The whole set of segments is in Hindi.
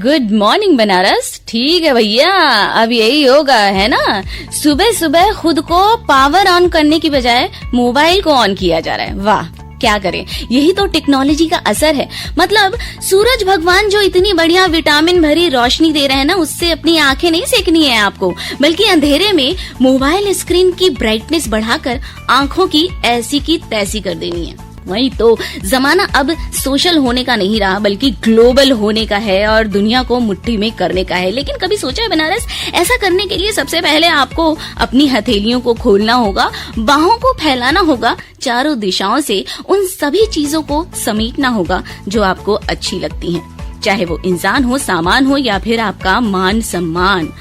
Good morning Banaras. ठीक है भैया, अब यही होगा है ना। सुबह सुबह खुद को पावर ऑन करने की बजाय मोबाइल को ऑन किया जा रहा है। वाह, क्या करें, यही तो टेक्नोलॉजी का असर है। मतलब सूरज भगवान जो इतनी बढ़िया विटामिन भरी रोशनी दे रहे हैं ना, उससे अपनी आंखें नहीं सेकनी है आपको, बल्कि अंधेरे में मोबाइल स्क्रीन की ब्राइटनेस बढ़ाकर आंखों की ऐसी की तैसी कर देनी है। वही तो जमाना अब सोशल होने का नहीं रहा, बल्कि ग्लोबल होने का है और दुनिया को मुट्ठी में करने का है। लेकिन कभी सोचा है बनारस, ऐसा करने के लिए सबसे पहले आपको अपनी हथेलियों को खोलना होगा, बाहों को फैलाना होगा, चारों दिशाओं से उन सभी चीजों को समेटना होगा जो आपको अच्छी लगती हैं, चाहे वो इंसान हो, सामान हो या फिर आपका मान सम्मान।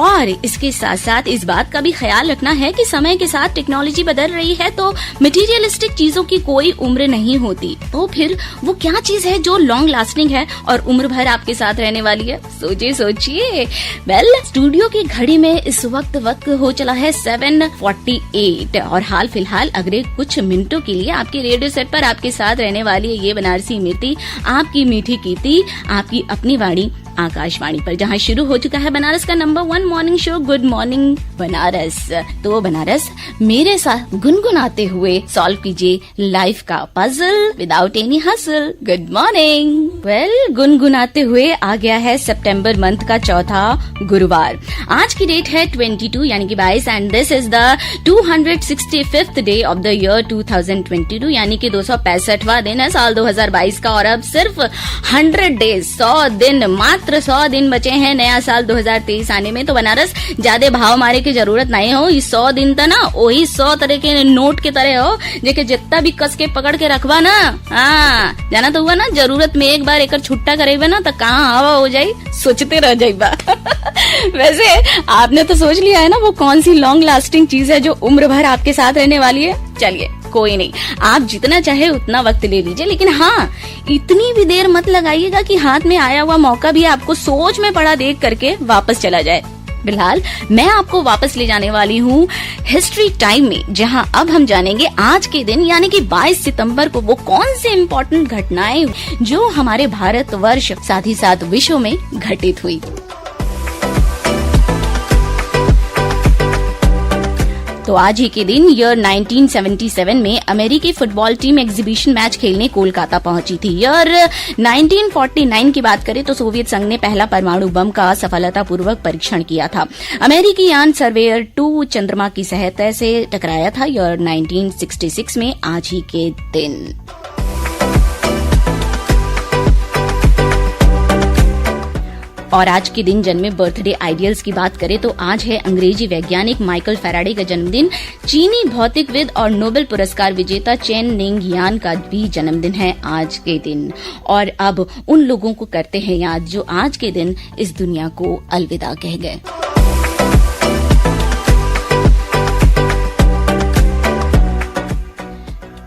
और इसके साथ साथ इस बात का भी ख्याल रखना है कि समय के साथ टेक्नोलॉजी बदल रही है तो मटेरियलिस्टिक चीजों की कोई उम्र नहीं होती। तो फिर वो क्या चीज है जो लॉन्ग लास्टिंग है और उम्र भर आपके साथ रहने वाली है? सोचिए। वेल, स्टूडियो की घड़ी में इस वक्त हो चला है 7:48 और हाल फिलहाल अगले कुछ मिनटों के लिए आपके रेडियो सेट पर आपके साथ रहने वाली है ये बनारसी मीठी, आपकी मीठी कीर्ति, आपकी अपनी वाणी आकाशवाणी पर, जहां शुरू हो चुका है बनारस का number 1 morning show good morning Banaras. तो बनारस, मेरे साथ गुनगुनाते हुए सॉल्व कीजिए लाइफ का puzzle without any hustle. Good morning. Well, गुनगुनाते हुए आ गया है सितंबर मंथ का चौथा गुरुवार। आज की डेट है 22 यानी कि 22 and this is the 265th day of the year 2022 यानी कि 265वां दिन है साल 2022 का। और अब सिर्फ 100 डेज 100 दिन, मात्र 100 दिन बचे हैं नया साल 2023 आने में। तो बनारस, ज्यादा भाव मारे की जरूरत नहीं हो। ये 100 दिन था ना, वही 100 तरह के नोट के तरह हो, जेके जितना भी कस के पकड़ के रखवा ना। हाँ, जाना तो हुआ ना, जरूरत में एक बार एक छुट्टा करेगा ना तो कहाँ हवा हो जाये, सोचते रह जाइबा। वैसे आपने तो सोच लिया है ना वो कौन सी लॉन्ग लास्टिंग चीज है जो उम्र भर आपके साथ रहने वाली है? चलिए, कोई नहीं, आप जितना चाहे उतना वक्त ले लीजिए, लेकिन हाँ, इतनी भी देर मत लगाइएगा कि हाथ में आया हुआ मौका भी आपको सोच में पड़ा देख करके वापस चला जाए। फिलहाल मैं आपको वापस ले जाने वाली हूँ हिस्ट्री टाइम में, जहां अब हम जानेंगे आज के दिन यानी कि 22 सितंबर को वो कौन से इम्पोर्टेंट घटनाएं जो हमारे भारत वर्ष साथ ही साथ विश्व में घटित हुई। तो आज ही के दिन ईयर 1977 में अमेरिकी फुटबॉल टीम एग्जीबिशन मैच खेलने कोलकाता पहुंची थी। ईयर 1949 की बात करें तो सोवियत संघ ने पहला परमाणु बम का सफलतापूर्वक परीक्षण किया था। अमेरिकी यान सर्वेयर 2 चंद्रमा की सतह से टकराया था ईयर 1966 में आज ही के दिन। और आज के दिन जन्मे बर्थडे आइडियल्स की बात करें तो आज है अंग्रेजी वैज्ञानिक माइकल फैराडे का जन्मदिन। चीनी भौतिकविद और नोबेल पुरस्कार विजेता चेन निंग यान का भी जन्मदिन है आज के दिन। और अब उन लोगों को करते हैं याद जो आज के दिन इस दुनिया को अलविदा कह गए।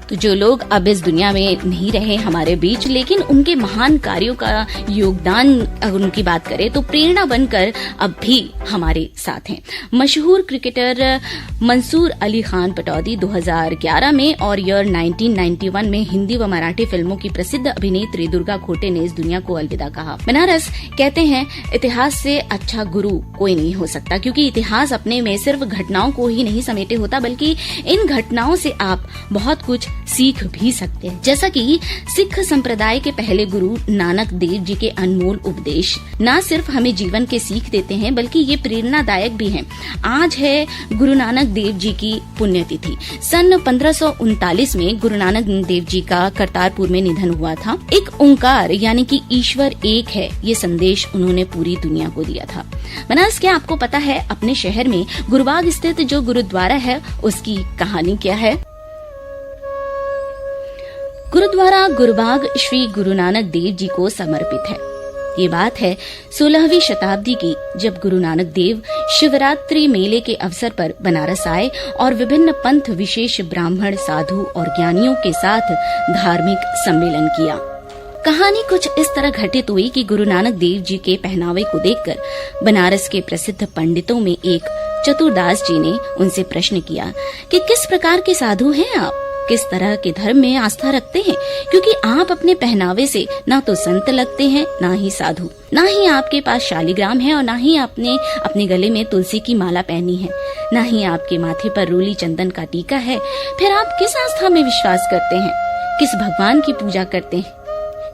तो जो लोग अब इस दुनिया में नहीं रहे हमारे बीच, लेकिन उनके महान कार्यों का योगदान अगर उनकी बात करें तो प्रेरणा बनकर अब भी हमारे साथ हैं। मशहूर क्रिकेटर मंसूर अली खान पटौदी 2011 में और ईयर 1991 में हिंदी व मराठी फिल्मों की प्रसिद्ध अभिनेत्री दुर्गा खोटे ने इस दुनिया को अलविदा कहा। बनारस, कहते हैं इतिहास से अच्छा गुरु कोई नहीं हो सकता, क्योंकि इतिहास अपने में सिर्फ घटनाओं को ही नहीं समेटे होता, बल्कि इन घटनाओं से आप बहुत कुछ सीख भी सकते हैं। जैसा कि सिख संप्रदाय के पहले गुरु नानक देव जी के अनमोल उपदेश न सिर्फ हमें जीवन के सीख देते हैं, बल्कि ये प्रेरणादायक भी हैं। आज है गुरु नानक देव जी की पुण्यतिथि। सन 1539 में गुरु नानक देव जी का करतारपुर में निधन हुआ था। एक ओंकार यानी कि ईश्वर एक है, ये संदेश उन्होंने पूरी दुनिया को दिया था। बनारस, क्या आपको पता है अपने शहर में गुरुबाग स्थित जो गुरुद्वारा है उसकी कहानी क्या है? गुरुद्वारा गुरुबाग श्री गुरु नानक देव जी को समर्पित है। ये बात है 16वीं शताब्दी की, जब गुरु नानक देव शिवरात्रि मेले के अवसर पर बनारस आए और विभिन्न पंथ विशेष ब्राह्मण, साधु और ज्ञानियों के साथ धार्मिक सम्मेलन किया। कहानी कुछ इस तरह घटित हुई कि गुरु नानक देव जी के पहनावे को देखकर बनारस के प्रसिद्ध पंडितों में एक चतुरदास जी ने उनसे प्रश्न किया कि किस प्रकार के साधु हैं आप? किस तरह के धर्म में आस्था रखते हैं, क्योंकि आप अपने पहनावे से ना तो संत लगते हैं, ना ही साधु, ना ही आपके पास शालिग्राम है और ना ही आपने अपने गले में तुलसी की माला पहनी है, ना ही आपके माथे पर रोली चंदन का टीका है। फिर आप किस आस्था में विश्वास करते हैं, किस भगवान की पूजा करते हैं?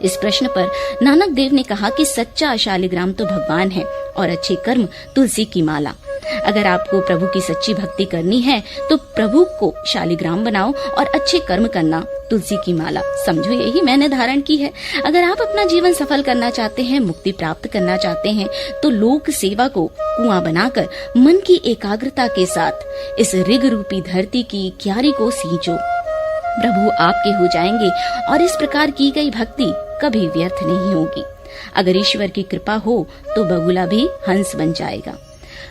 इस प्रश्न पर नानक देव ने कहा कि सच्चा शालिग्राम तो भगवान है और अच्छे कर्म तुलसी की माला। अगर आपको प्रभु की सच्ची भक्ति करनी है तो प्रभु को शालिग्राम बनाओ और अच्छे कर्म करना तुलसी की माला समझो, यही मैंने धारण की है। अगर आप अपना जीवन सफल करना चाहते हैं, मुक्ति प्राप्त करना चाहते हैं, तो लोक सेवा को कुआं बनाकर मन की एकाग्रता के साथ इस ऋग रूपी धरती की क्यारी को सींचो। प्रभु आपके हो जाएंगे और इस प्रकार की गई भक्ति कभी व्यर्थ नहीं होगी। अगर ईश्वर की कृपा हो तो बगुला भी हंस बन जाएगा।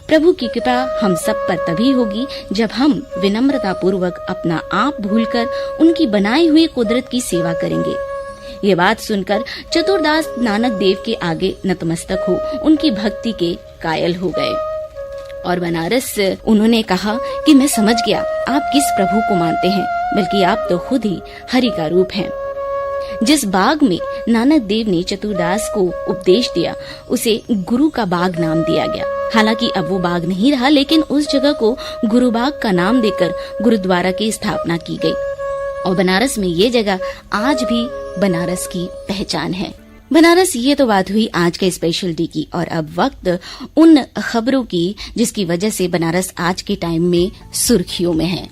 प्रभु की कृपा हम सब पर तभी होगी जब हम विनम्रता पूर्वक अपना आप भूलकर उनकी बनाई हुई कुदरत की सेवा करेंगे। ये बात सुनकर चतुरदास नानक देव के आगे नतमस्तक हो उनकी भक्ति के कायल हो गए और बनारस उन्होंने कहा कि मैं समझ गया आप किस प्रभु को मानते हैं, बल्कि आप तो खुद ही हरि का रूप हैं। जिस बाग में नानक देव ने चतुरदास को उपदेश दिया उसे गुरु का बाग नाम दिया गया। हालांकि अब वो बाग नहीं रहा, लेकिन उस जगह को गुरु बाग का नाम देकर गुरुद्वारा की स्थापना की गई और बनारस में ये जगह आज भी बनारस की पहचान है। बनारस, ये तो बात हुई आज के स्पेशल डे की, और अब वक्त उन खबरों की जिसकी वजह से बनारस आज के टाइम में सुर्खियों में है।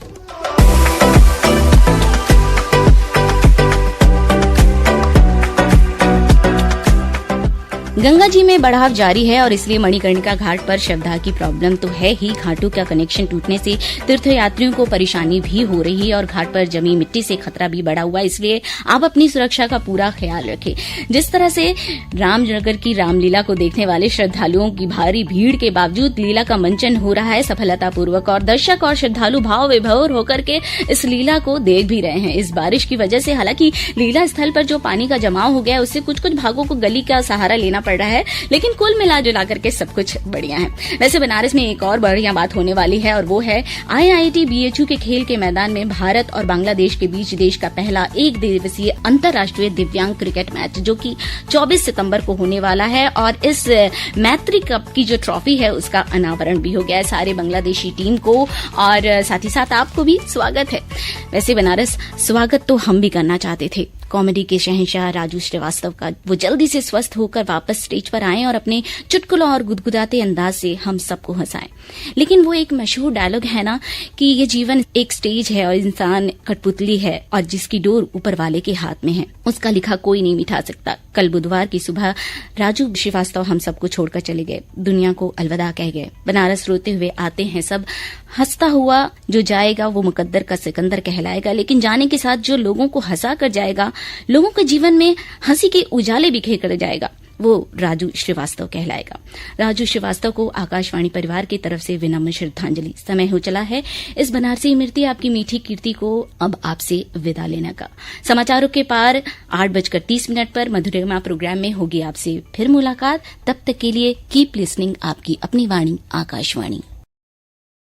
गंगा जी में बढ़ाव जारी है और इसलिए मणिकर्णिका घाट पर श्रद्धा की प्रॉब्लम तो है ही। घाटों का कनेक्शन टूटने से तीर्थयात्रियों को परेशानी भी हो रही है और घाट पर जमी मिट्टी से खतरा भी बढ़ा हुआ है, इसलिए आप अपनी सुरक्षा का पूरा ख्याल रखें। जिस तरह से रामनगर की रामलीला को देखने वाले श्रद्धालुओं की भारी भीड़ के बावजूद लीला का मंचन हो रहा है सफलतापूर्वक, और दर्शक और श्रद्धालु भाव विभोर होकर के इस लीला को देख भी रहे हैं। इस बारिश की वजह से हालांकि लीला स्थल पर जो पानी का जमाव हो गया उससे कुछ भागों को गली का सहारा लेना पड़ रहा है, लेकिन कुल मिला जुला करके सब कुछ बढ़िया है। वैसे बनारस में एक और बढ़िया बात होने वाली है और वो है IIT BHU के खेल के मैदान में भारत और बांग्लादेश के बीच देश का पहला एक दिवसीय अंतर्राष्ट्रीय दिव्यांग क्रिकेट मैच, जो कि 24 सितंबर को होने वाला है। और इस मैत्री कप की जो ट्रॉफी है उसका अनावरण भी हो गया है सारे बांग्लादेशी टीम को, और साथ ही साथ आपको भी स्वागत है। वैसे बनारस, स्वागत तो हम भी करना चाहते थे। कॉमेडी के शहंशाह राजू श्रीवास्तव का वो जल्दी से स्वस्थ होकर वापस स्टेज पर आएं और अपने चुटकुलों और गुदगुदाते अंदाज से हम सबको हंसाएं। लेकिन वो एक मशहूर डायलॉग है ना कि ये जीवन एक स्टेज है और इंसान कठपुतली है और जिसकी डोर ऊपर वाले के हाथ में है, उसका लिखा कोई नहीं मिटा सकता। कल बुधवार की सुबह राजू श्रीवास्तव हम सबको छोड़कर चले गए, दुनिया को अलविदा कह गए। बनारस रोते हुए आते हैं सब, हंसता हुआ जो जाएगा वो मुकद्दर का सिकंदर कहलाएगा, लेकिन जाने के साथ जो लोगों को हंसा कर जाएगा, लोगों के जीवन में हंसी के उजाले बिखेर कर जाएगा, वो राजू श्रीवास्तव कहलाएगा। राजू श्रीवास्तव को आकाशवाणी परिवार की तरफ से विनम्र श्रद्धांजलि। समय हो चला है इस बनारसी मृत्यु आपकी मीठी कीर्ति को अब आपसे विदा लेने का। समाचारों के पार 8:30 पर मधुरिमा प्रोग्राम में होगी आपसे फिर मुलाकात। तब तक के लिए कीप लिसनिंग आपकी अपनी वाणी आकाशवाणी।